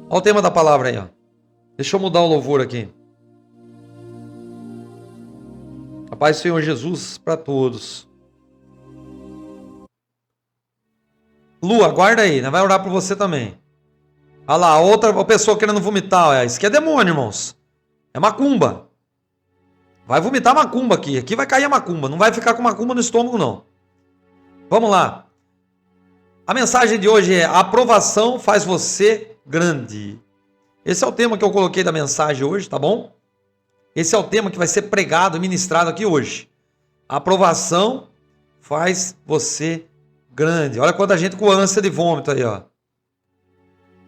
Olha o tema da palavra aí, ó. Deixa eu mudar o louvor aqui. A paz do Senhor Jesus para todos. Lu, aguarda aí, né? Vai orar por você também. Olha lá, outra pessoa querendo vomitar. Isso aqui é demônio, irmãos. É macumba. Vai vomitar macumba aqui. Aqui vai cair a macumba. Não vai ficar com macumba no estômago, não. Vamos lá. A mensagem de hoje é: a aprovação faz você grande. Esse é o tema que eu coloquei da mensagem hoje, tá bom? Esse é o tema que vai ser pregado e ministrado aqui hoje. A aprovação faz você grande. Olha quanta gente com ânsia de vômito aí, ó.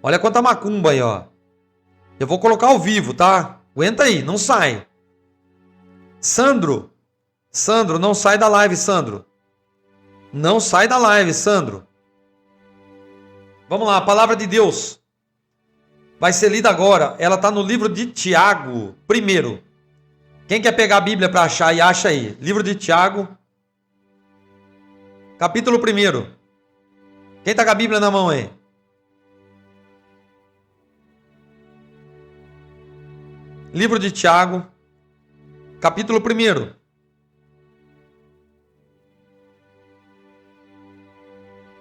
Olha quanta macumba aí, ó. Eu vou colocar ao vivo, tá? Aguenta aí, não sai. Sandro, não sai da live, Sandro. Não sai da live, Sandro. Vamos lá, a palavra de Deus vai ser lida agora. Ela está no livro de Tiago, primeiro. Quem quer pegar a Bíblia para achar aí, acha aí. Livro de Tiago, capítulo 1. Quem está com a Bíblia na mão aí? Livro de Tiago, capítulo 1.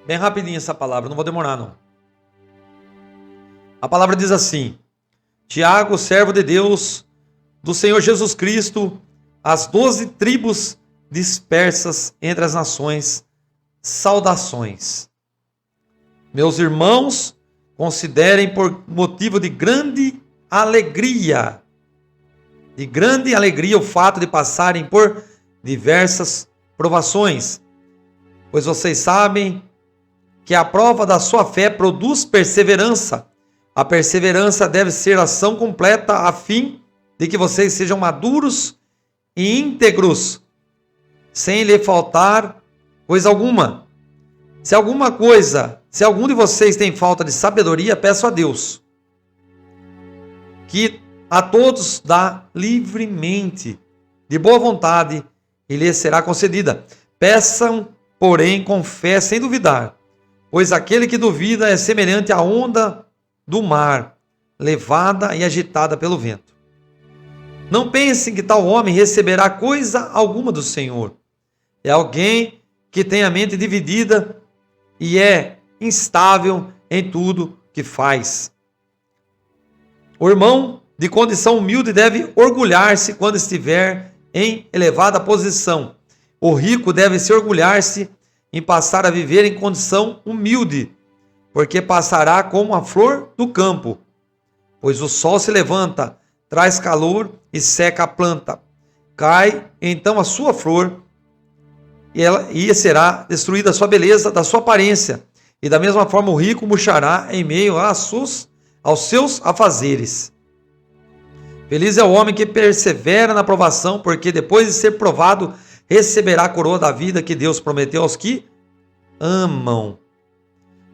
Bem rapidinho essa palavra, não vou demorar não. A palavra diz assim: Tiago, servo de Deus, do Senhor Jesus Cristo, as 12 tribos dispersas entre as nações, saudações. Meus irmãos, considerem por motivo de grande alegria o fato de passarem por diversas provações, pois vocês sabem que a prova da sua fé produz perseverança. A perseverança deve ser ação completa, a fim de que vocês sejam maduros e íntegros, sem lhe faltar coisa alguma. Se algum de vocês tem falta de sabedoria, peço a Deus, que a todos dá livremente, de boa vontade, e lhes será concedida. Peçam, porém, com fé, sem duvidar, pois aquele que duvida é semelhante à onda do mar, levada e agitada pelo vento. Não pensem que tal homem receberá coisa alguma do Senhor. É alguém que tem a mente dividida e é instável em tudo que faz. O irmão de condição humilde deve orgulhar-se quando estiver em elevada posição. O rico deve se orgulhar-se em passar a viver em condição humilde, porque passará como a flor do campo. Pois o sol se levanta, traz calor e seca a planta. Cai então a sua flor e será destruída a sua beleza, da sua aparência. E da mesma forma o rico murchará em meio aos seus afazeres. Feliz é o homem que persevera na provação, porque depois de ser provado, receberá a coroa da vida que Deus prometeu aos que amam.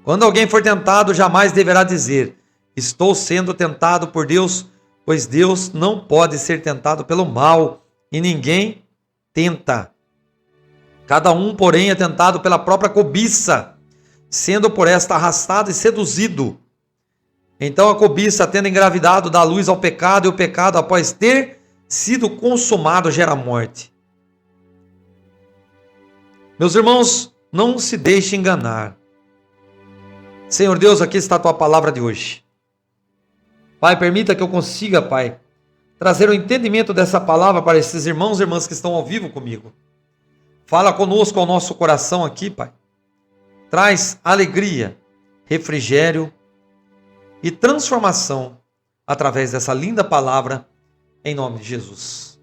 Quando alguém for tentado, jamais deverá dizer: estou sendo tentado por Deus, pois Deus não pode ser tentado pelo mal, e ninguém tenta. Cada um, porém, é tentado pela própria cobiça, sendo por esta arrastado e seduzido. Então a cobiça, tendo engravidado, dá luz ao pecado, e o pecado, após ter sido consumado, gera morte. Meus irmãos, não se deixe enganar. Senhor Deus, aqui está a tua palavra de hoje. Pai, permita que eu consiga, Pai, trazer o entendimento dessa palavra para esses irmãos e irmãs que estão ao vivo comigo. Fala conosco ao nosso coração aqui, Pai. Traz alegria, refrigério e transformação através dessa linda palavra, em nome de Jesus.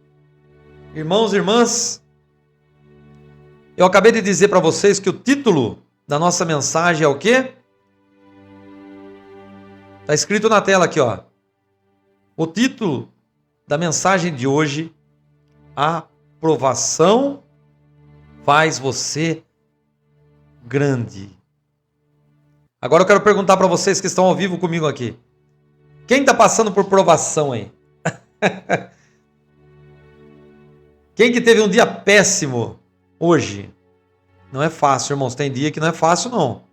Irmãos e irmãs, eu acabei de dizer para vocês que o título da nossa mensagem é o quê? Está escrito na tela aqui, ó. O título da mensagem de hoje: a aprovação faz você grande. Agora eu quero perguntar para vocês que estão ao vivo comigo aqui: quem está passando por provação aí? Quem que teve um dia péssimo hoje? Não é fácil, irmãos. Tem dia que não é fácil, não.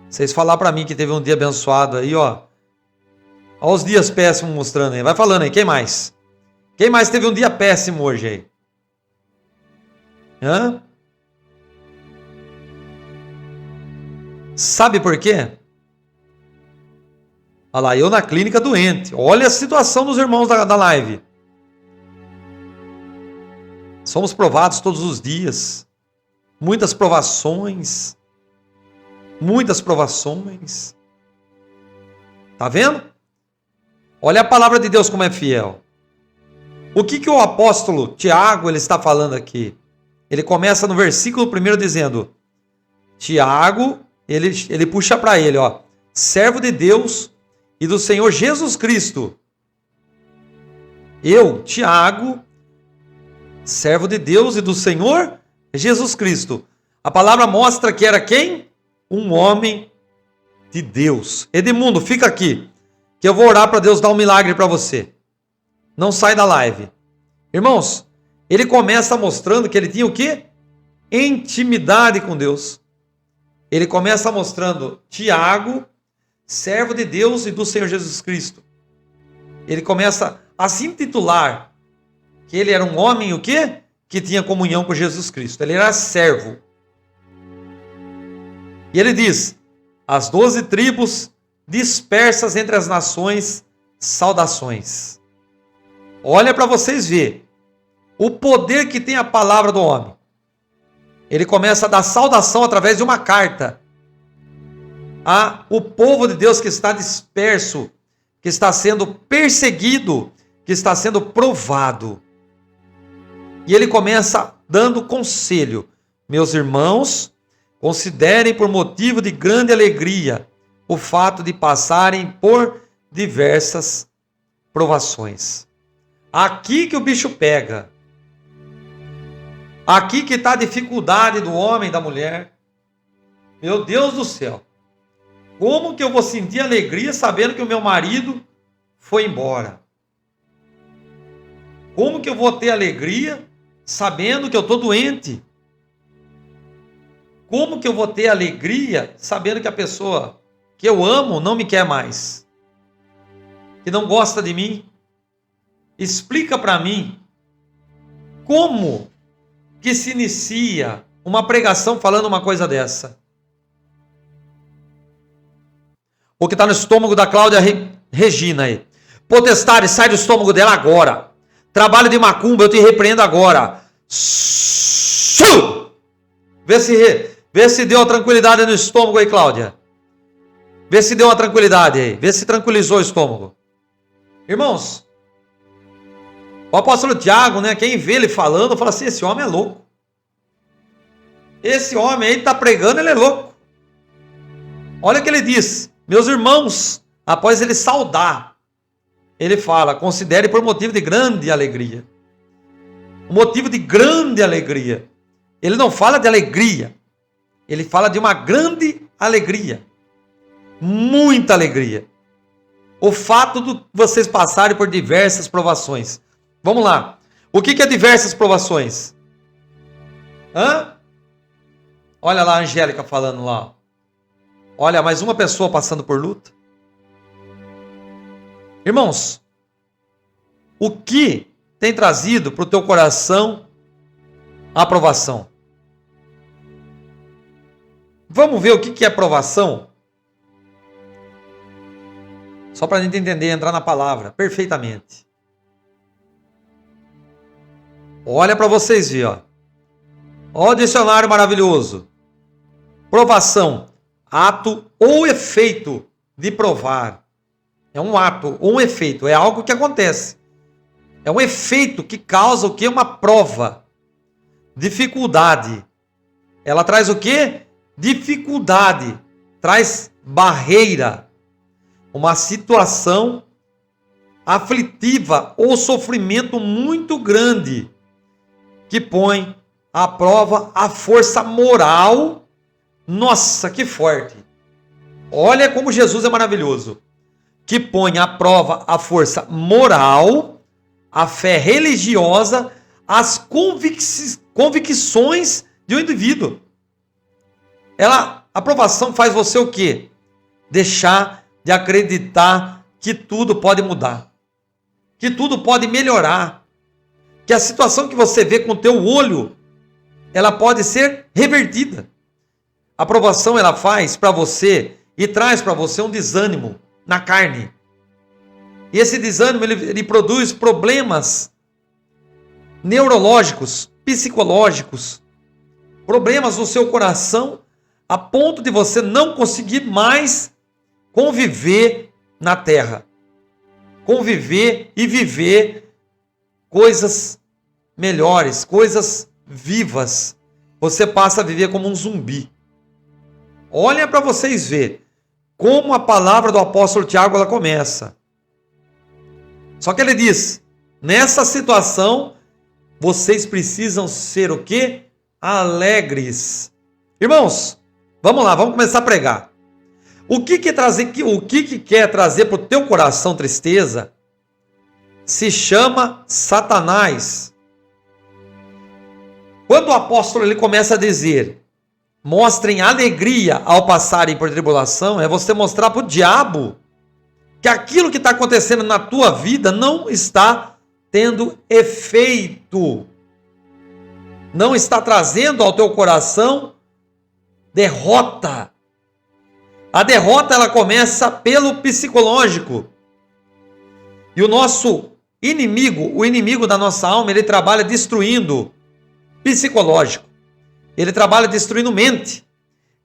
Vocês falar para mim que teve um dia abençoado aí, ó, Olha os dias péssimos mostrando aí. Vai falando aí, quem mais? Quem mais teve um dia péssimo hoje aí? Hã? Sabe por quê? Olha lá, eu na clínica doente. Olha a situação dos irmãos da live. Somos provados todos os dias. Muitas provações. Muitas provações. Tá vendo? Olha a palavra de Deus como é fiel. O que o apóstolo Tiago ele está falando aqui? Ele começa no versículo 1 dizendo: Tiago, ele puxa para ele, ó, servo de Deus e do Senhor Jesus Cristo. Eu, Tiago, servo de Deus e do Senhor Jesus Cristo. A palavra mostra que era quem? Um homem de Deus. Edmundo, fica aqui, que eu vou orar para Deus dar um milagre para você. Não sai da live. Irmãos, ele começa mostrando que ele tinha o quê? Intimidade com Deus. Ele começa mostrando Tiago, servo de Deus e do Senhor Jesus Cristo. Ele começa a se intitular que ele era um homem o quê? Que tinha comunhão com Jesus Cristo. Ele era servo. E ele diz: as 12 tribos dispersas entre as nações, saudações. Olha para vocês verem o poder que tem a palavra do homem. Ele começa a dar saudação através de uma carta a o povo de Deus que está disperso, que está sendo perseguido, que está sendo provado. E ele começa dando conselho: meus irmãos, considerem por motivo de grande alegria o fato de passarem por diversas provações. Aqui que o bicho pega. Aqui que está a dificuldade do homem e da mulher. Meu Deus do céu. Como que eu vou sentir alegria sabendo que o meu marido foi embora? Como que eu vou ter alegria sabendo que eu estou doente? Como que eu vou ter alegria sabendo que a pessoa que eu amo não me quer mais? Que não gosta de mim? Explica para mim como que se inicia uma pregação falando uma coisa dessa. O que está no estômago da Cláudia Regina aí. Potestade, sai do estômago dela agora. Trabalho de macumba, eu te repreendo agora. Vê se deu uma tranquilidade no estômago aí, Cláudia. Vê se deu uma tranquilidade aí. Vê se tranquilizou o estômago. Irmãos, o apóstolo Tiago, né, quem vê ele falando, fala assim: esse homem é louco. Esse homem aí está pregando, ele é louco. Olha o que ele diz: meus irmãos, após ele saudar, ele fala: considere por motivo de grande alegria. Um motivo de grande alegria. Ele não fala de alegria, ele fala de uma grande alegria. Muita alegria. O fato de vocês passarem por diversas provações. Vamos lá. O que é diversas provações? Olha lá a Angélica falando lá. Olha, mais uma pessoa passando por luta. Irmãos, o que tem trazido para o teu coração a aprovação? Vamos ver o que é aprovação? Só para a gente entender, entrar na palavra perfeitamente. Olha para vocês verem, ó. Ó o dicionário maravilhoso. Provação, ato ou efeito de provar. É um ato ou um efeito, é algo que acontece. É um efeito que causa o que? Uma prova. Dificuldade. Ela traz o que? Dificuldade. Traz barreira. Uma situação aflitiva ou sofrimento muito grande que põe à prova a força moral. Nossa, que forte! Olha como Jesus é maravilhoso. Que põe à prova a força moral, a fé religiosa, as convicções de um indivíduo. A aprovação faz você o quê? Deixar de acreditar que tudo pode mudar, que tudo pode melhorar, que a situação que você vê com o teu olho, ela pode ser revertida. A provação ela faz para você e traz para você um desânimo na carne. E esse desânimo ele produz problemas neurológicos, psicológicos, problemas no seu coração, a ponto de você não conseguir mais conviver na terra, conviver e viver coisas melhores, coisas vivas. Você passa a viver como um zumbi. Olha para vocês verem como a palavra do apóstolo Tiago ela começa. Só que ele diz, nessa situação, vocês precisam ser o quê? Alegres. Irmãos, vamos lá, vamos começar a pregar. O que quer trazer para o teu coração tristeza se chama Satanás. Quando o apóstolo ele começa a dizer, mostrem alegria ao passarem por tribulação, é você mostrar para o diabo que aquilo que está acontecendo na tua vida não está tendo efeito, não está trazendo ao teu coração derrota. A derrota ela começa pelo psicológico. E o nosso inimigo, o inimigo da nossa alma, ele trabalha destruindo psicológico. Ele trabalha destruindo mente.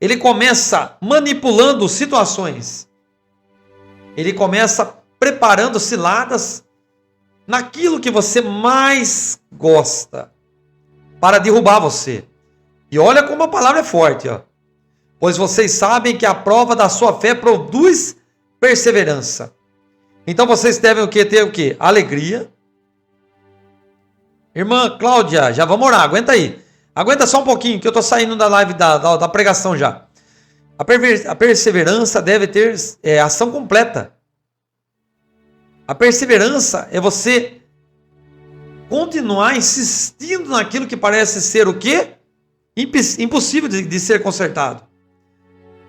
Ele começa manipulando situações. Ele começa preparando ciladas naquilo que você mais gosta para derrubar você. E olha como a palavra é forte, ó. Pois vocês sabem que a prova da sua fé produz perseverança. Então vocês devem ter o quê? Alegria. Irmã Cláudia, já vamos orar, aguenta aí. Aguenta só um pouquinho, que eu estou saindo da live da pregação já. A perseverança deve ter ação completa. A perseverança é você continuar insistindo naquilo que parece ser o quê? Impossível de ser consertado.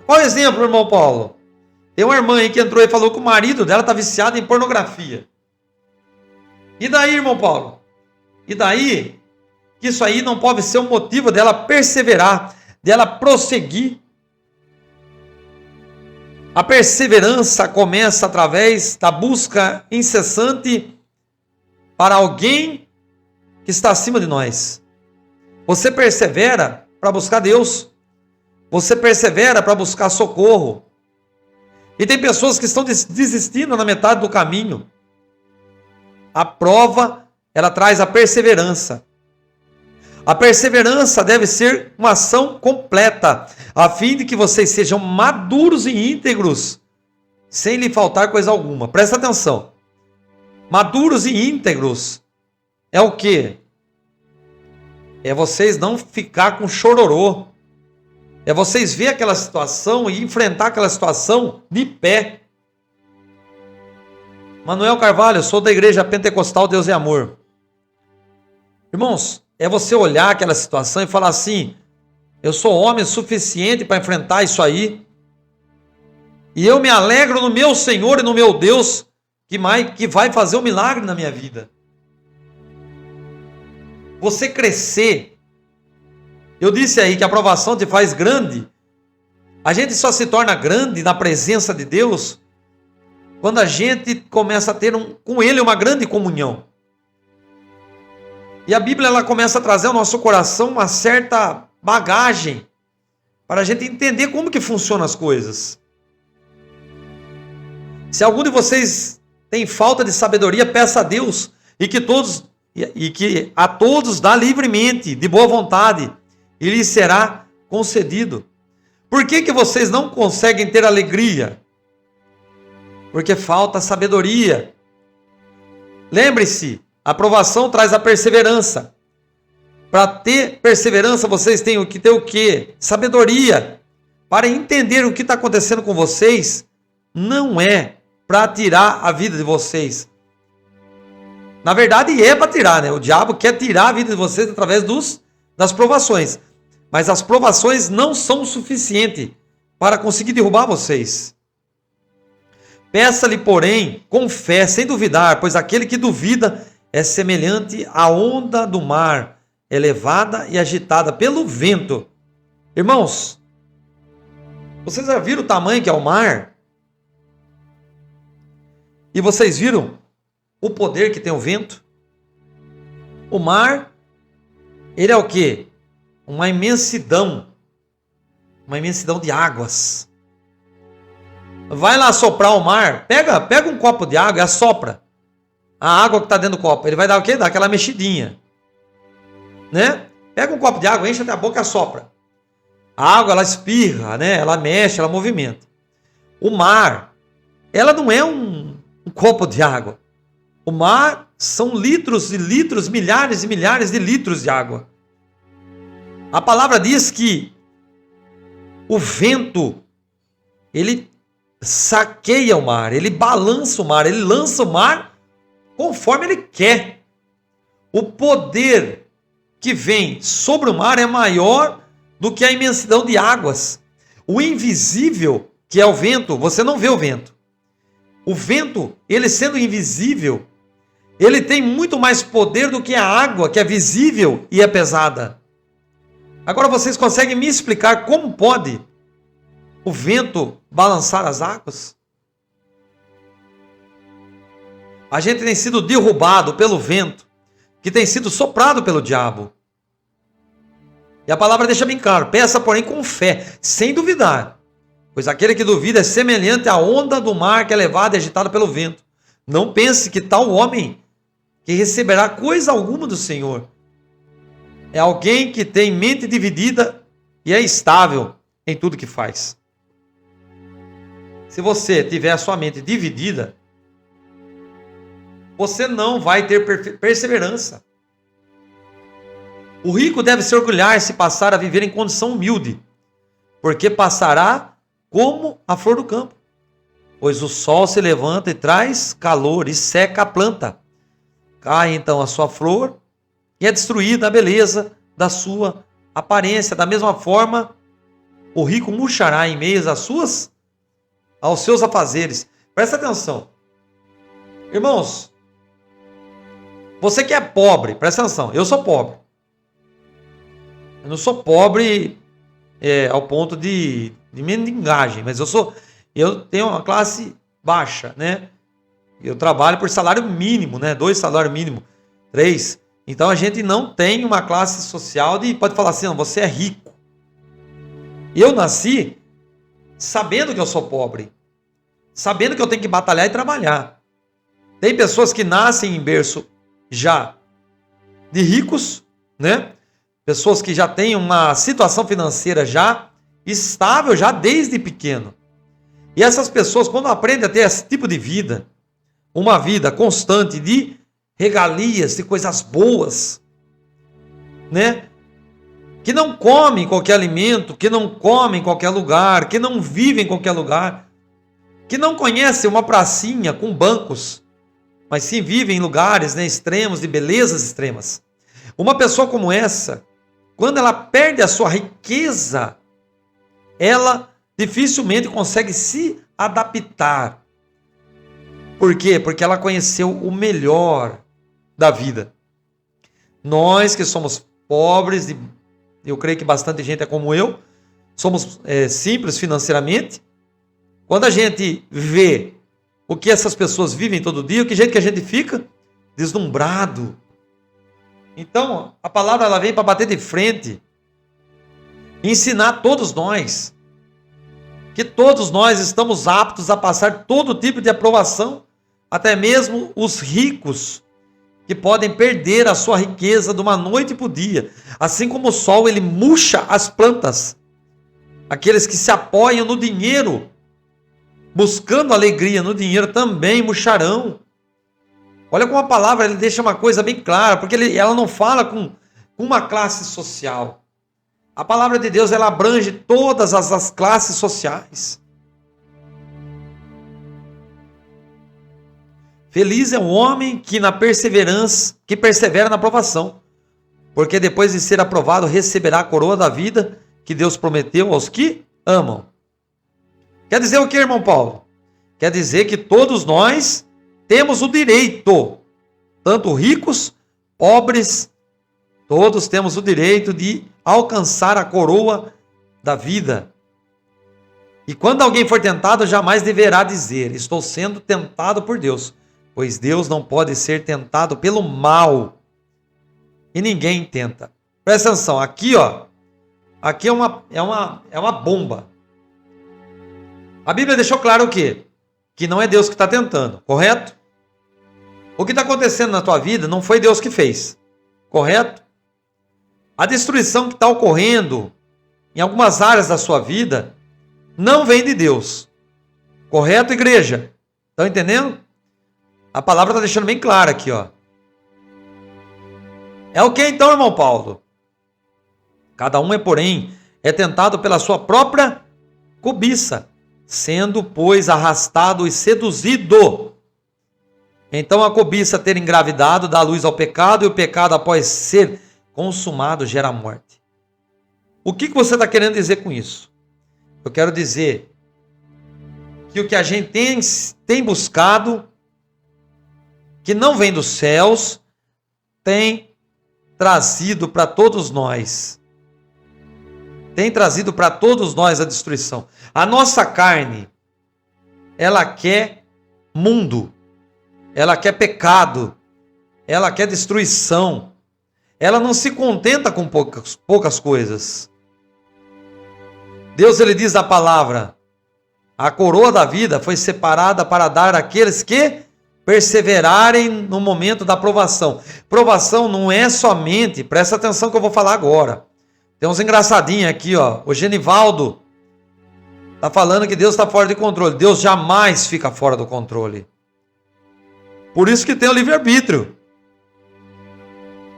Qual o exemplo, irmão Paulo? Tem uma irmã aí que entrou e falou que o marido dela está viciado em pornografia. E daí, irmão Paulo? E daí, que isso aí não pode ser um motivo dela perseverar, dela prosseguir. A perseverança começa através da busca incessante para alguém que está acima de nós. Você persevera para buscar Deus. Você persevera para buscar socorro. E tem pessoas que estão desistindo na metade do caminho. A prova, ela traz a perseverança. A perseverança deve ser uma ação completa, a fim de que vocês sejam maduros e íntegros, sem lhe faltar coisa alguma. Presta atenção. Maduros e íntegros é o quê? É vocês não ficar com chororô. É vocês ver aquela situação e enfrentar aquela situação de pé. Manuel Carvalho, eu sou da Igreja Pentecostal Deus é Amor. Irmãos, é você olhar aquela situação e falar assim, eu sou homem suficiente para enfrentar isso aí. E eu me alegro no meu Senhor e no meu Deus que vai fazer um milagre na minha vida. Você crescer. Eu disse aí que a aprovação te faz grande. A gente só se torna grande na presença de Deus quando a gente começa a ter com Ele uma grande comunhão. E a Bíblia ela começa a trazer ao nosso coração uma certa bagagem para a gente entender como que funcionam as coisas. Se algum de vocês tem falta de sabedoria, peça a Deus e que a todos dá livremente, de boa vontade, e lhe será concedido. Por que vocês não conseguem ter alegria? Porque falta sabedoria. Lembre-se, a aprovação traz a perseverança. Para ter perseverança, vocês têm que ter o quê? Sabedoria. Para entender o que está acontecendo com vocês, não é para tirar a vida de vocês. Na verdade, é para tirar, né? O diabo quer tirar a vida de vocês através das provações. Mas as provações não são o suficiente para conseguir derrubar vocês. Peça-lhe, porém, com fé, sem duvidar, pois aquele que duvida é semelhante à onda do mar, elevada e agitada pelo vento. Irmãos, vocês já viram o tamanho que é o mar? E vocês viram o poder que tem o vento? O mar, ele é o quê? Uma imensidão de águas. Vai lá soprar o mar, pega um copo de água e assopra a água que está dentro do copo. Ele vai dar o quê? Dar aquela mexidinha, né? Pega um copo de água, enche até a boca e assopra. A água, ela espirra, né? Ela mexe, ela movimenta. O mar, ela não é um copo de água. O mar são litros e litros, milhares e milhares de litros de água. A palavra diz que o vento, ele saqueia o mar, ele balança o mar, ele lança o mar conforme ele quer. O poder que vem sobre o mar é maior do que a imensidão de águas. O invisível, que é o vento, você não vê o vento. O vento, ele sendo invisível, ele tem muito mais poder do que a água, que é visível e é pesada. Agora vocês conseguem me explicar como pode o vento balançar as águas? A gente tem sido derrubado pelo vento, que tem sido soprado pelo diabo. E a palavra deixa bem claro: peça, porém, com fé, sem duvidar. Pois aquele que duvida é semelhante à onda do mar que é levada e agitada pelo vento. Não pense que tal homem que receberá coisa alguma do Senhor. É alguém que tem mente dividida e é estável em tudo que faz. Se você tiver a sua mente dividida, você não vai ter perseverança. O rico deve se orgulhar se passar a viver em condição humilde, porque passará como a flor do campo. Pois o sol se levanta e traz calor e seca a planta. Cai então a sua flor e é destruída a beleza da sua aparência. Da mesma forma, o rico murchará em meio aos seus afazeres. Presta atenção. Irmãos, você que é pobre, presta atenção, eu sou pobre. Eu não sou pobre ao ponto de mendigagem, mas eu tenho uma classe baixa, né? Eu trabalho por salário mínimo, né? 2 salários mínimos, 3. Então a gente não tem uma classe social pode falar assim, não, você é rico. Eu nasci sabendo que eu sou pobre, sabendo que eu tenho que batalhar e trabalhar. Tem pessoas que nascem em berço já de ricos, né? Pessoas que já têm uma situação financeira já estável, já desde pequeno. E essas pessoas, quando aprendem a ter esse tipo de vida, uma vida constante de regalias, de coisas boas, né? Que não comem qualquer alimento, que não comem em qualquer lugar, que não vivem em qualquer lugar, que não conhecem uma pracinha com bancos, mas sim vivem em lugares, né, extremos, de belezas extremas. Uma pessoa como essa, quando ela perde a sua riqueza, ela dificilmente consegue se adaptar. Por quê? Porque ela conheceu o melhor da vida. Nós que somos pobres, eu creio que bastante gente é como eu, somos simples financeiramente. Quando a gente vê o que essas pessoas vivem todo dia, que jeito que a gente fica? Deslumbrado. Então, a palavra ela vem para bater de frente, ensinar todos nós, que todos nós estamos aptos a passar todo tipo de aprovação, até mesmo os ricos, que podem perder a sua riqueza de uma noite para o dia. Assim como o sol, ele murcha as plantas. Aqueles que se apoiam no dinheiro, buscando alegria no dinheiro, também murcharão. Olha como a palavra ele deixa uma coisa bem clara, porque ela não fala com uma classe social. A palavra de Deus ela abrange todas as classes sociais. Feliz é o homem que persevera na provação, porque depois de ser aprovado receberá a coroa da vida que Deus prometeu aos que amam. Quer dizer o que, irmão Paulo? Quer dizer que todos nós temos o direito, tanto ricos, pobres, todos temos o direito de alcançar a coroa da vida. E quando alguém for tentado, jamais deverá dizer: estou sendo tentado por Deus, pois Deus não pode ser tentado pelo mal. E ninguém tenta. Presta atenção, aqui aqui é uma bomba. A Bíblia deixou claro o quê? Que não é Deus que está tentando, correto? O que está acontecendo na tua vida não foi Deus que fez, correto? A destruição que está ocorrendo em algumas áreas da sua vida não vem de Deus, correto, igreja? Estão entendendo? A palavra está deixando bem claro aqui, É o que então, irmão Paulo? Cada um, porém, é tentado pela sua própria cobiça, sendo, pois, arrastado e seduzido. Então a cobiça, ter engravidado, dá luz ao pecado, e o pecado, após ser consumado, gera morte. O que você está querendo dizer com isso? Eu quero dizer que o que a gente tem buscado, que não vem dos céus, tem trazido para todos nós. Tem trazido para todos nós a destruição. A nossa carne, ela quer mundo, ela quer pecado, ela quer destruição. Ela não se contenta com poucas coisas. Deus, ele diz na palavra: a coroa da vida foi separada para dar àqueles que perseverarem no momento da provação. Provação não é somente, presta atenção que eu vou falar agora. Tem uns engraçadinhos aqui, O Genivaldo está falando que Deus está fora de controle. Deus jamais fica fora do controle. Por isso que tem o livre-arbítrio.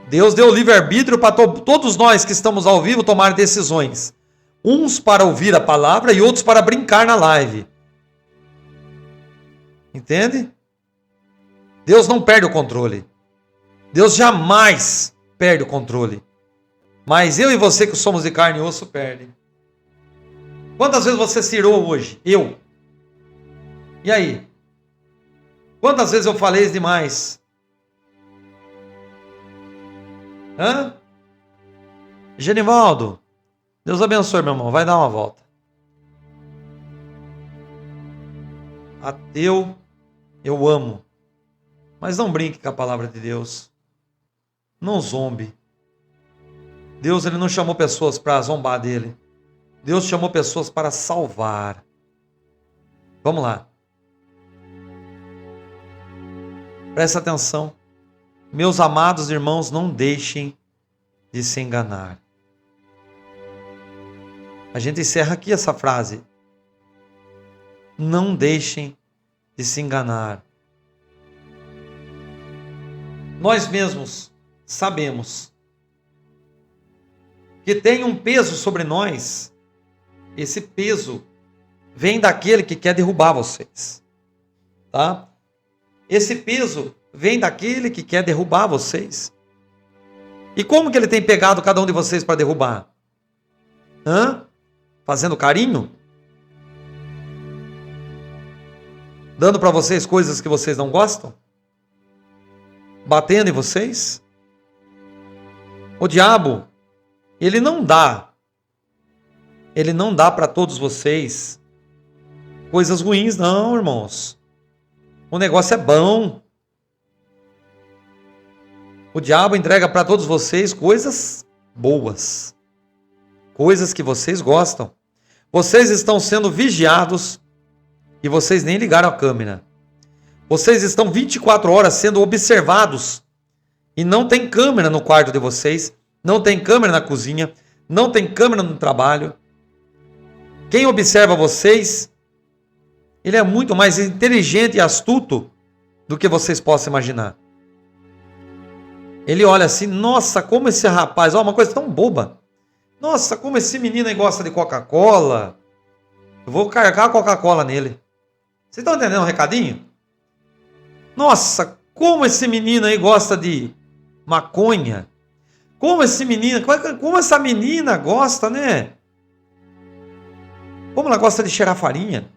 Deus deu o livre-arbítrio para todos nós que estamos ao vivo tomar decisões. Uns para ouvir a palavra e outros para brincar na live. Entende? Deus não perde o controle. Deus jamais perde o controle. Mas eu e você que somos de carne e osso, perdem. Quantas vezes você se irou hoje? Eu. E aí? Quantas vezes eu falei demais? Genivaldo, Deus abençoe, meu irmão. Vai dar uma volta. Ateu, eu amo. Mas não brinque com a palavra de Deus. Não zombe. Deus, ele não chamou pessoas para zombar dele. Deus chamou pessoas para salvar. Vamos lá. Presta atenção. Meus amados irmãos, não deixem de se enganar. A gente encerra aqui essa frase. Não deixem de se enganar. Nós mesmos sabemos que tem um peso sobre nós. Esse peso vem daquele que quer derrubar vocês. Tá? Esse peso vem daquele que quer derrubar vocês. E como que ele tem pegado cada um de vocês para derrubar? Fazendo carinho? Dando para vocês coisas que vocês não gostam? Batendo em vocês? O diabo, ele não dá para todos vocês coisas ruins, não, irmãos. O negócio é bom. O diabo entrega para todos vocês coisas boas. Coisas que vocês gostam. Vocês estão sendo vigiados e vocês nem ligaram a câmera. Vocês estão 24 horas sendo observados e não tem câmera no quarto de vocês, não tem câmera na cozinha, não tem câmera no trabalho. Quem observa vocês, ele é muito mais inteligente e astuto do que vocês possam imaginar. Ele olha assim, nossa, como esse rapaz, uma coisa tão boba. Nossa, como esse menino aí gosta de Coca-Cola. Eu vou carregar a Coca-Cola nele. Vocês estão entendendo o recadinho? Nossa, como esse menino aí gosta de maconha. Como essa menina gosta, né? Como ela gosta de cheirar farinha.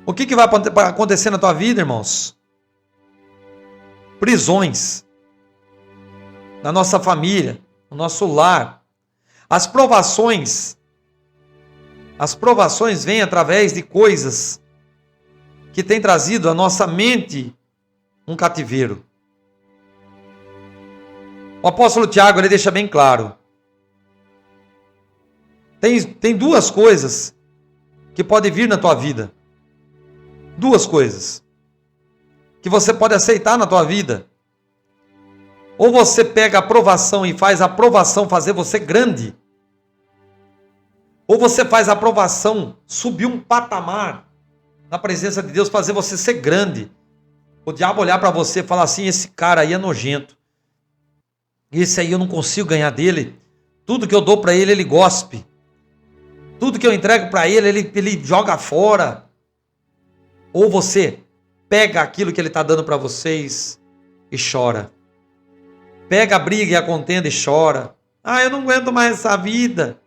O que vai acontecer na tua vida, irmãos? Prisões. Na nossa família, no nosso lar. As provações vêm através de coisas que têm trazido à nossa mente um cativeiro. O apóstolo Tiago, ele deixa bem claro. Tem duas coisas que podem vir na tua vida. Duas coisas que você pode aceitar na tua vida. Ou você pega a provação e faz a provação fazer você grande. Ou você faz a provação subir um patamar na presença de Deus, fazer você ser grande. O diabo olhar para você e falar assim, esse cara aí é nojento. Esse aí eu não consigo ganhar dele. Tudo que eu dou para ele, ele gospe. Tudo que eu entrego para ele, ele joga fora. Ou você pega aquilo que ele está dando para vocês e chora. Pega a briga e a contenda e chora. Ah, eu não aguento mais essa vida.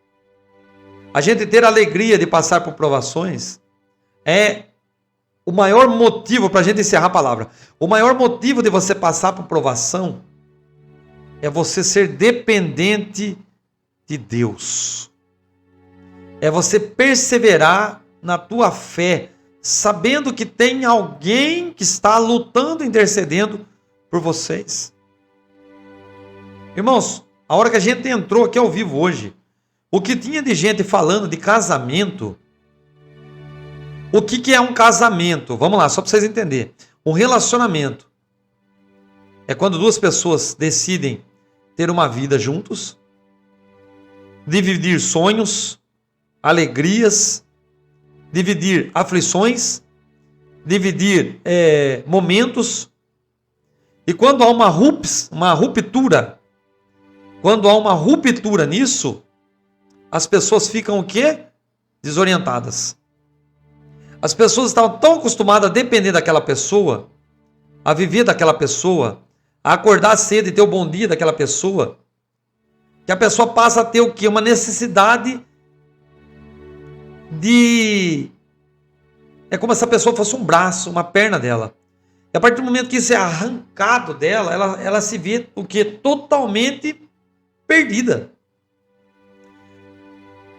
A gente ter a alegria de passar por provações é o maior motivo, para a gente encerrar a palavra, o maior motivo de você passar por provação é você ser dependente de Deus. É você perseverar na tua fé, sabendo que tem alguém que está lutando, intercedendo por vocês. Irmãos, a hora que a gente entrou aqui ao vivo hoje, o que tinha de gente falando de casamento, o que é um casamento? Vamos lá, só para vocês entenderem. Um relacionamento é quando duas pessoas decidem ter uma vida juntos, dividir sonhos, alegrias, dividir aflições, dividir momentos. E quando há uma ruptura, quando há uma ruptura nisso, as pessoas ficam o quê? Desorientadas. As pessoas estavam tão acostumadas a depender daquela pessoa, a viver daquela pessoa, a acordar cedo e ter o bom dia daquela pessoa, que a pessoa passa a ter o quê? Uma necessidade de... É como se a pessoa fosse um braço, uma perna dela. E a partir do momento que isso é arrancado dela, ela se vê o quê? Totalmente perdida.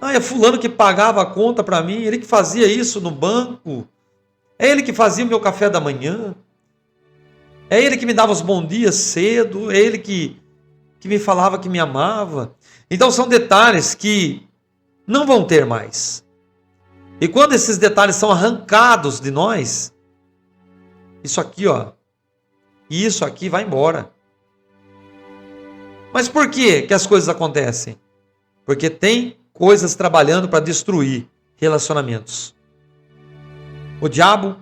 Ah, é fulano que pagava a conta para mim, ele que fazia isso no banco, é ele que fazia o meu café da manhã, é ele que me dava os bons dias cedo, é ele que me falava que me amava. Então são detalhes que não vão ter mais. E quando esses detalhes são arrancados de nós, isso aqui, ó, e isso aqui vai embora. Mas por que as coisas acontecem? Porque tem coisas trabalhando para destruir relacionamentos. O diabo,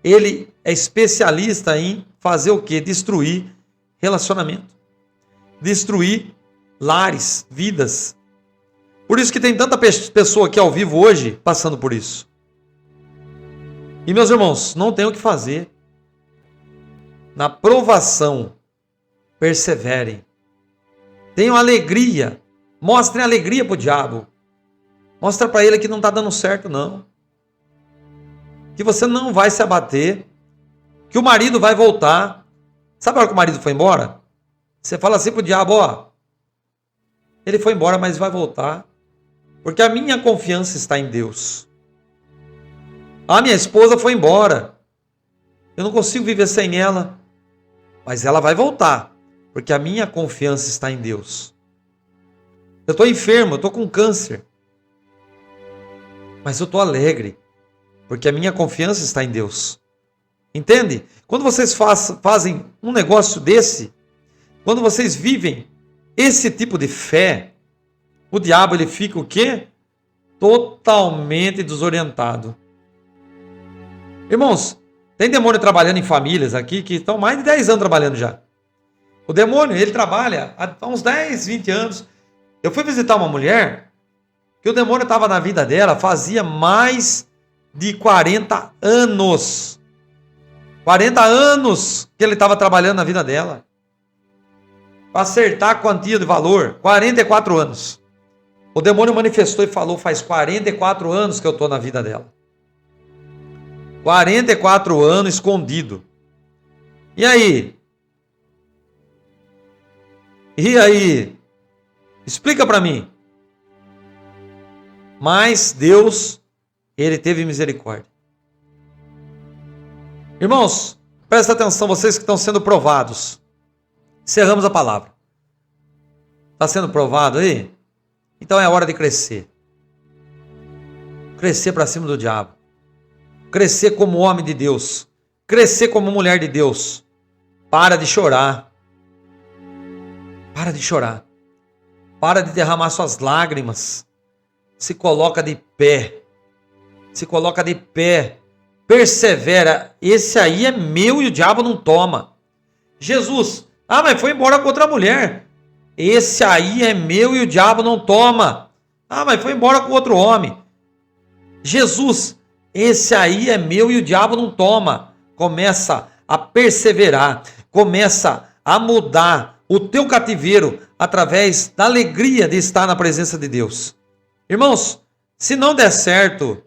ele é especialista em fazer o quê? Destruir relacionamento. Destruir lares, vidas. Por isso que tem tanta pessoa aqui ao vivo hoje passando por isso. E meus irmãos, não tem o que fazer. Na provação, perseverem. Tenham alegria. Mostrem alegria para o diabo. Mostra para ele que não está dando certo, não. Que você não vai se abater. Que o marido vai voltar. Sabe a hora que o marido foi embora? Você fala assim para o diabo, ó. Ele foi embora, mas vai voltar. Porque a minha confiança está em Deus. A minha esposa foi embora. Eu não consigo viver sem ela. Mas ela vai voltar. Porque a minha confiança está em Deus. Eu estou enfermo, eu estou com câncer. Mas eu estou alegre. Porque a minha confiança está em Deus. Entende? Quando vocês fazem um negócio desse, quando vocês vivem esse tipo de fé, o diabo ele fica o quê? Totalmente desorientado. Irmãos, tem demônio trabalhando em famílias aqui que estão mais de 10 anos trabalhando já. O demônio, ele trabalha há uns 10, 20 anos. Eu fui visitar uma mulher que o demônio estava na vida dela fazia mais de 40 anos. 40 anos que ele estava trabalhando na vida dela. Para acertar a quantia de valor. 44 anos. O demônio manifestou e falou, faz 44 anos que eu estou na vida dela. 44 anos escondido. E aí? E aí? Explica para mim. Mas Deus, Ele teve misericórdia. Irmãos, presta atenção, vocês que estão sendo provados. Encerramos a palavra. Está sendo provado aí? Então é hora de crescer. Crescer para cima do diabo. Crescer como homem de Deus. Crescer como mulher de Deus. Para de chorar. Para de chorar. Para de derramar suas lágrimas. Se coloca de pé. Se coloca de pé. Persevera. Esse aí é meu e o diabo não toma. Jesus, mas foi embora com outra mulher. Esse aí é meu e o diabo não toma. Mas foi embora com outro homem. Jesus, esse aí é meu e o diabo não toma. Começa a perseverar. Começa a mudar o teu cativeiro através da alegria de estar na presença de Deus. Irmãos, se não der certo,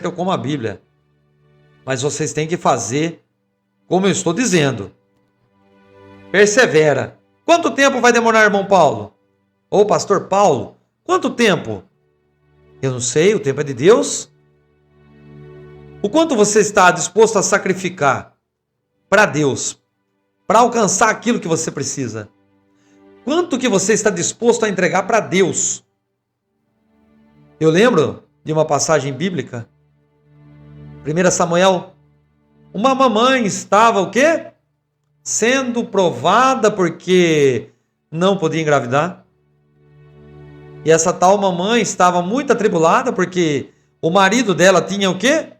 eu como a Bíblia. Mas vocês têm que fazer como eu estou dizendo. Persevera. Quanto tempo vai demorar, irmão Paulo? Ou pastor Paulo? Quanto tempo? Eu não sei, o tempo é de Deus. O quanto você está disposto a sacrificar para Deus, para alcançar aquilo que você precisa? Quanto que você está disposto a entregar para Deus? Eu lembro de uma passagem bíblica, 1 Samuel, uma mamãe estava o quê? Sendo provada porque não podia engravidar. E essa tal mamãe estava muito atribulada porque o marido dela tinha o quê?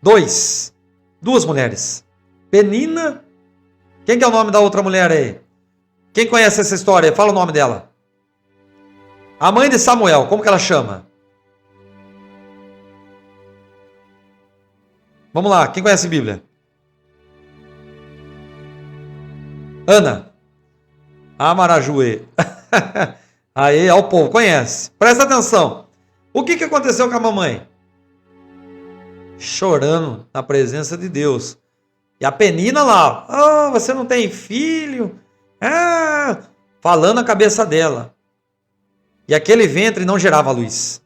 Duas mulheres. Penina. Quem que é o nome da outra mulher aí? Quem conhece essa história? Fala o nome dela. A mãe de Samuel, como que ela chama? Vamos lá, quem conhece a Bíblia? Ana. Amarajuê. Aí, ó, o povo conhece. Presta atenção. O que aconteceu com a mamãe? Chorando na presença de Deus. E a Penina lá, você não tem filho? Falando na cabeça dela. E aquele ventre não gerava luz.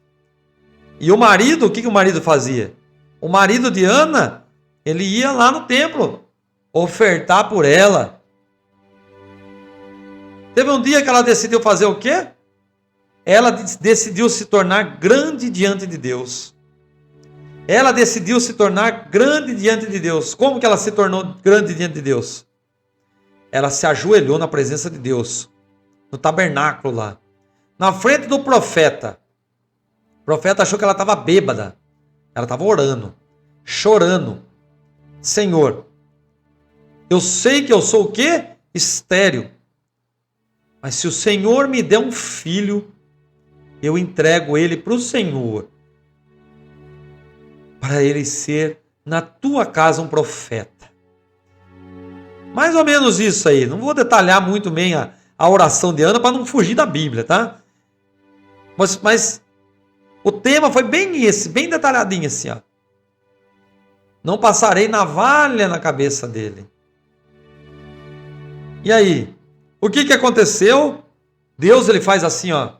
E o marido, o que o marido fazia? O marido de Ana, ele ia lá no templo ofertar por ela. Teve um dia que ela decidiu fazer o quê? Ela decidiu se tornar grande diante de Deus. Ela decidiu se tornar grande diante de Deus. Como que ela se tornou grande diante de Deus? Ela se ajoelhou na presença de Deus, no tabernáculo lá, na frente do profeta. O profeta achou que ela estava bêbada. Ela estava orando, chorando. Senhor, eu sei que eu sou o quê? Estéril. Mas se o Senhor me der um filho, eu entrego ele para o Senhor, para ele ser na tua casa um profeta. Mais ou menos isso aí. Não vou detalhar muito bem a oração de Ana para não fugir da Bíblia, tá? Mas o tema foi bem esse, bem detalhadinho assim, ó. Não passarei navalha na cabeça dele. E aí? O que aconteceu? Deus, ele faz assim, ó.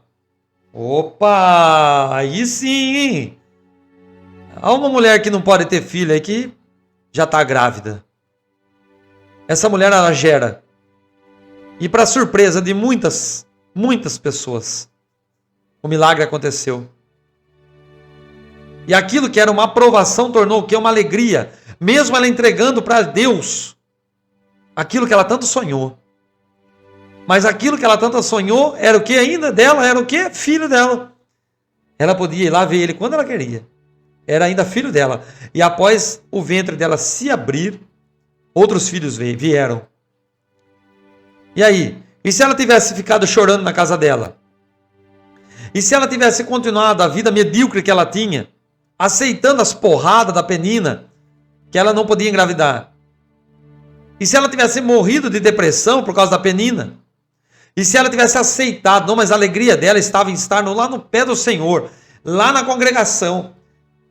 Opa, aí sim, hein? Há uma mulher que não pode ter filho aí que já está grávida. Essa mulher, ela gera. E para surpresa de muitas pessoas, o milagre aconteceu. E aquilo que era uma aprovação tornou o quê? Uma alegria. Mesmo ela entregando para Deus aquilo que ela tanto sonhou. Mas aquilo que ela tanto sonhou era o que ainda dela? Era o que? Filho dela. Ela podia ir lá ver ele quando ela queria. Era ainda filho dela. E após o ventre dela se abrir, outros filhos vieram. E aí? E se ela tivesse ficado chorando na casa dela? E se ela tivesse continuado a vida medíocre que ela tinha, aceitando as porradas da Penina, que ela não podia engravidar? E se ela tivesse morrido de depressão por causa da Penina? E se ela tivesse aceitado, não, mas a alegria dela estava em estar lá no pé do Senhor, lá na congregação,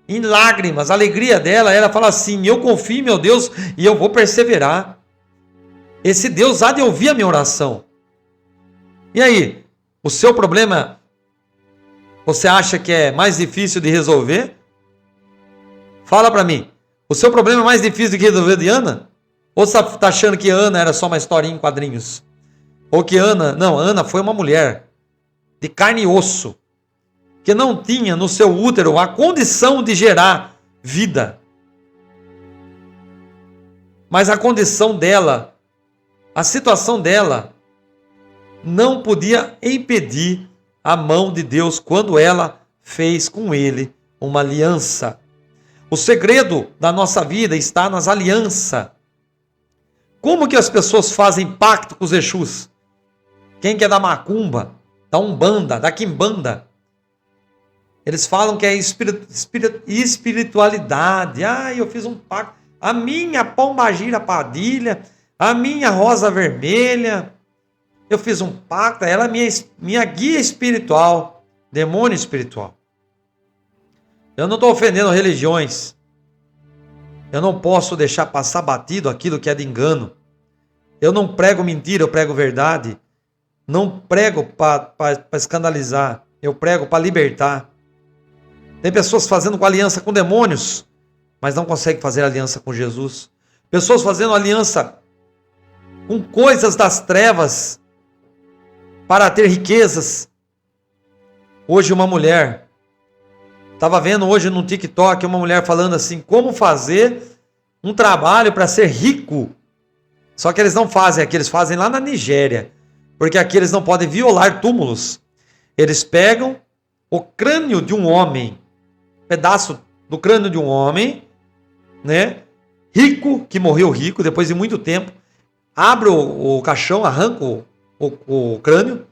em lágrimas. A alegria dela era falar assim: eu confio em meu Deus e eu vou perseverar. Esse Deus há de ouvir a minha oração. E aí, o seu problema, você acha que é mais difícil de resolver? Fala para mim. O seu problema é mais difícil de resolver de Ana? Ou você está achando que Ana era só uma historinha em quadrinhos? Ou que Ana foi uma mulher de carne e osso, que não tinha no seu útero a condição de gerar vida. Mas a condição dela, a situação dela, não podia impedir a mão de Deus quando ela fez com ele uma aliança. O segredo da nossa vida está nas alianças. Como que as pessoas fazem pacto com os Exus? Quem que é da macumba, da umbanda, da quimbanda? Eles falam que é espiritualidade. Eu fiz um pacto. A minha pombagira padilha, a minha rosa vermelha, eu fiz um pacto, ela é minha guia espiritual, demônio espiritual. Eu não estou ofendendo religiões. Eu não posso deixar passar batido aquilo que é de engano. Eu não prego mentira, eu prego verdade. Não prego para escandalizar, eu prego para libertar. Tem pessoas fazendo aliança com demônios, mas não conseguem fazer aliança com Jesus. Pessoas fazendo aliança com coisas das trevas para ter riquezas. Hoje uma mulher, estava vendo hoje no TikTok uma mulher falando assim, como fazer um trabalho para ser rico. Só que eles não fazem aqui, eles fazem lá na Nigéria, porque aqui eles não podem violar túmulos. Eles pegam o crânio de um homem, pedaço do crânio de um homem, né, rico, que morreu rico depois de muito tempo, abre o caixão, arranca o crânio,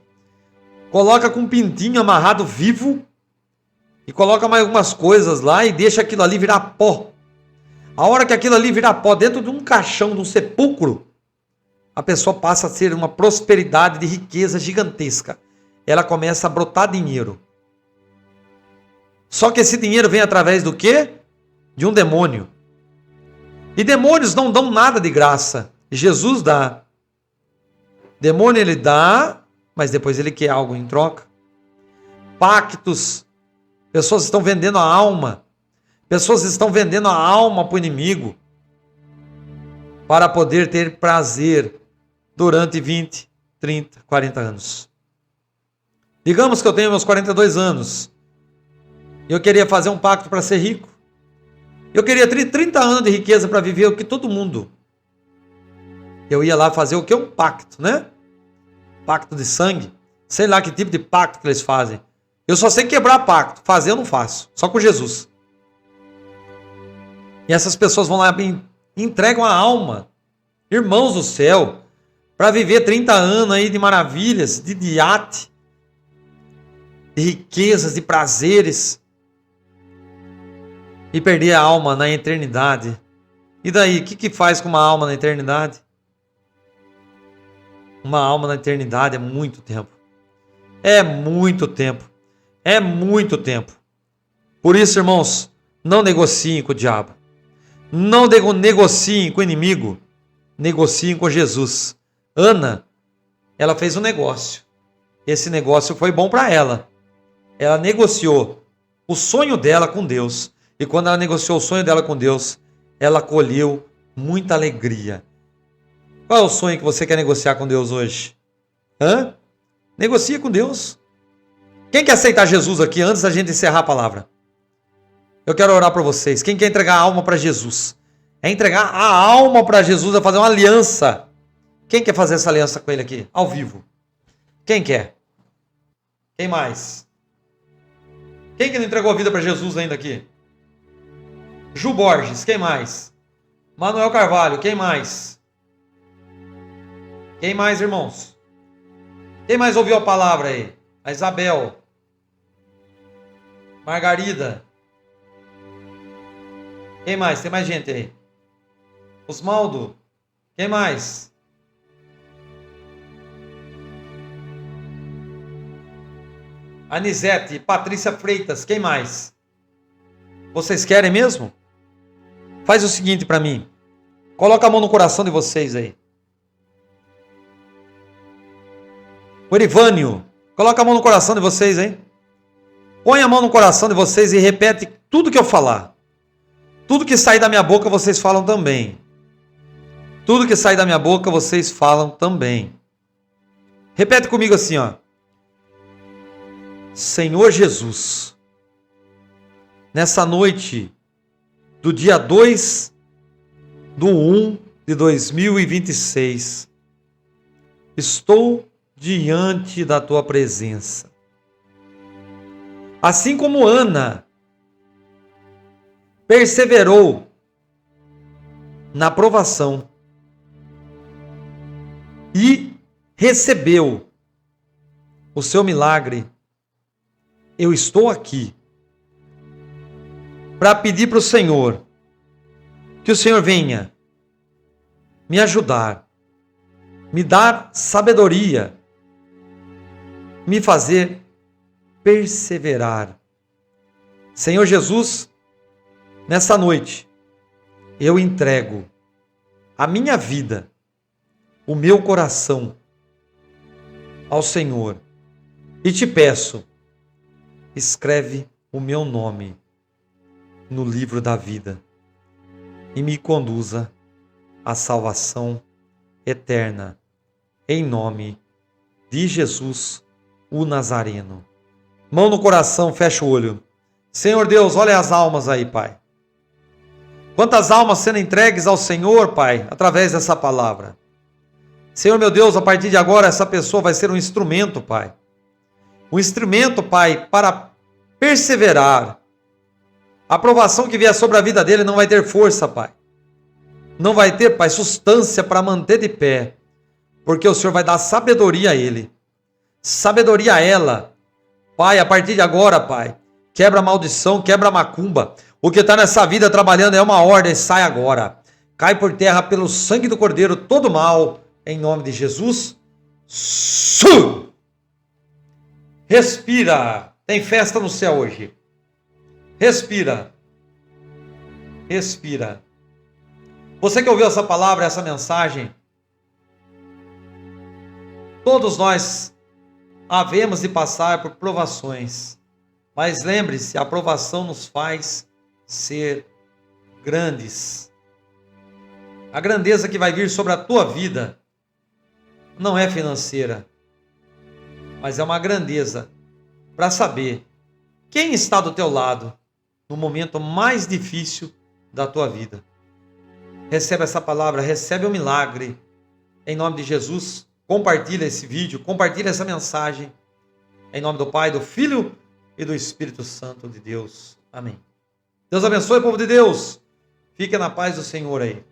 coloca com um pintinho amarrado vivo e coloca mais algumas coisas lá e deixa aquilo ali virar pó. A hora que aquilo ali virar pó dentro de um caixão, de um sepulcro, a pessoa passa a ser uma prosperidade de riqueza gigantesca. Ela começa a brotar dinheiro. Só que esse dinheiro vem através do quê? De um demônio. E demônios não dão nada de graça. Jesus dá. Demônio ele dá, mas depois ele quer algo em troca. Pactos. Pessoas estão vendendo a alma. Pessoas estão vendendo a alma para o inimigo para poder ter prazer durante 20, 30, 40 anos. Digamos que eu tenho meus 42 anos. Eu queria fazer um pacto para ser rico. Eu queria 30 anos de riqueza para viver o que todo mundo. Eu ia lá fazer o que? Um pacto, né? Pacto de sangue. Sei lá que tipo de pacto que eles fazem. Eu só sei quebrar pacto. Fazer eu não faço. Só com Jesus. E essas pessoas vão lá e entregam a alma. Irmãos do céu. Para viver 30 anos aí de maravilhas, de iate, de riquezas, de prazeres. E perder a alma na eternidade. E daí, o que faz com uma alma na eternidade? Uma alma na eternidade é muito tempo. É muito tempo. É muito tempo. Por isso, irmãos, não negociem com o diabo. Não negociem com o inimigo. Negociem com Jesus. Ana, ela fez um negócio. Esse negócio foi bom para ela. Ela negociou o sonho dela com Deus. E quando ela negociou o sonho dela com Deus, ela colheu muita alegria. Qual é o sonho que você quer negociar com Deus hoje? Negocia com Deus. Quem quer aceitar Jesus aqui antes da gente encerrar a palavra? Eu quero orar por vocês. Quem quer entregar a alma para Jesus? É entregar a alma para Jesus, é fazer uma aliança. Quem quer fazer essa aliança com ele aqui? Ao vivo. Quem quer? Quem mais? Quem que não entregou a vida para Jesus ainda aqui? Ju Borges, quem mais? Manuel Carvalho, quem mais? Quem mais, irmãos? Quem mais ouviu a palavra aí? A Isabel. Margarida. Quem mais? Tem mais gente aí. Osmaldo. Quem mais? Anisete, Patrícia Freitas, quem mais? Vocês querem mesmo? Faz o seguinte para mim. Coloca a mão no coração de vocês aí. O Erivânio, coloca a mão no coração de vocês, hein? Põe a mão no coração de vocês e repete tudo que eu falar. Tudo que sair da minha boca, vocês falam também. Tudo que sair da minha boca, vocês falam também. Repete comigo assim, ó. Senhor Jesus, nessa noite do dia 2/1/2026, estou diante da tua presença. Assim como Ana perseverou na provação e recebeu o seu milagre, eu estou aqui para pedir para o Senhor que o Senhor venha me ajudar, me dar sabedoria, me fazer perseverar. Senhor Jesus, nessa noite, eu entrego a minha vida, o meu coração ao Senhor e te peço, escreve o meu nome no livro da vida e me conduza à salvação eterna, em nome de Jesus, o Nazareno. Mão no coração, fecha o olho. Senhor Deus, olha as almas aí, Pai. Quantas almas sendo entregues ao Senhor, Pai, através dessa palavra. Senhor meu Deus, a partir de agora essa pessoa vai ser um instrumento, Pai. Um instrumento, Pai, para perseverar. A aprovação que vier sobre a vida dele não vai ter força, Pai. Não vai ter, Pai, substância para manter de pé. Porque o Senhor vai dar sabedoria a ele. Sabedoria a ela. Pai, a partir de agora, Pai, quebra a maldição, quebra a macumba. O que está nessa vida trabalhando é uma ordem, sai agora. Cai por terra pelo sangue do Cordeiro todo mal, em nome de Jesus. Respira. Tem festa no céu hoje. Respira. Respira. Você que ouviu essa palavra, essa mensagem, todos nós havemos de passar por provações. Mas lembre-se, a provação nos faz ser grandes. A grandeza que vai vir sobre a tua vida não é financeira, mas é uma grandeza para saber quem está do teu lado no momento mais difícil da tua vida. Recebe essa palavra, recebe o milagre. Em nome de Jesus, compartilha esse vídeo, compartilha essa mensagem. Em nome do Pai, do Filho e do Espírito Santo de Deus. Amém. Deus abençoe, povo de Deus. Fique na paz do Senhor aí.